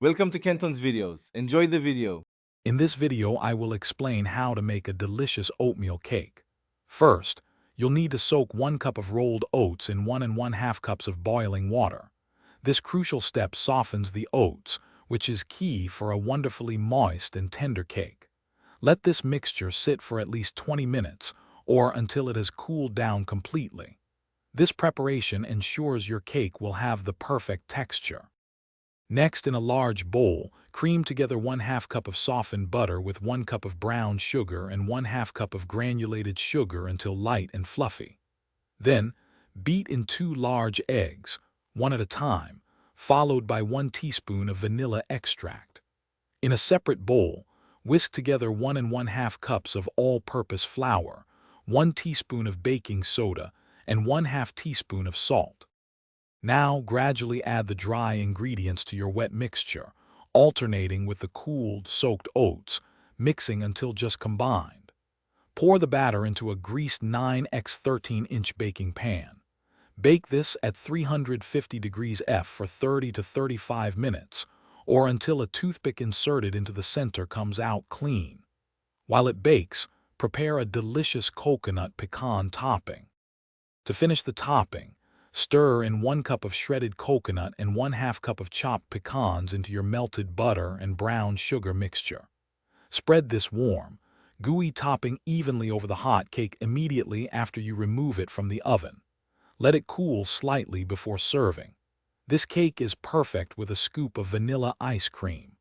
Welcome to Kenton's videos. Enjoy the video. In this video, I will explain how to make a delicious oatmeal cake. First, you'll need to soak 1 cup of rolled oats in 1½ cups of boiling water. This crucial step softens the oats, which is key for a wonderfully moist and tender cake. Let this mixture sit for at least 20 minutes or until it has cooled down completely. This preparation ensures your cake will have the perfect texture. Next, in a large bowl, cream together 1/2 cup of softened butter with 1 cup of brown sugar and 1/2 cup of granulated sugar until light and fluffy. Then, beat in 2 large eggs, one at a time, followed by 1 teaspoon of vanilla extract. In a separate bowl, whisk together 1½ cups of all-purpose flour, 1 teaspoon of baking soda, and 1/2 teaspoon of salt. Now gradually add the dry ingredients to your wet mixture, alternating with the cooled, soaked oats, mixing until just combined. Pour the batter into a greased 9x 13-inch baking pan. Bake this at 350 degrees F for 30 to 35 minutes, or until a toothpick inserted into the center comes out clean. While it bakes, prepare a delicious coconut pecan topping. To finish the topping, stir in 1 cup of shredded coconut and 1/2 cup of chopped pecans into your melted butter and brown sugar mixture. Spread this warm, gooey topping evenly over the hot cake immediately after you remove it from the oven. Let it cool slightly before serving. This cake is perfect with a scoop of vanilla ice cream.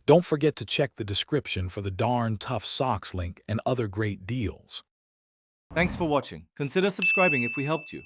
Don't forget to check the description for the Darn Tough Socks link and other great deals. Thanks for watching. Consider subscribing if we helped you.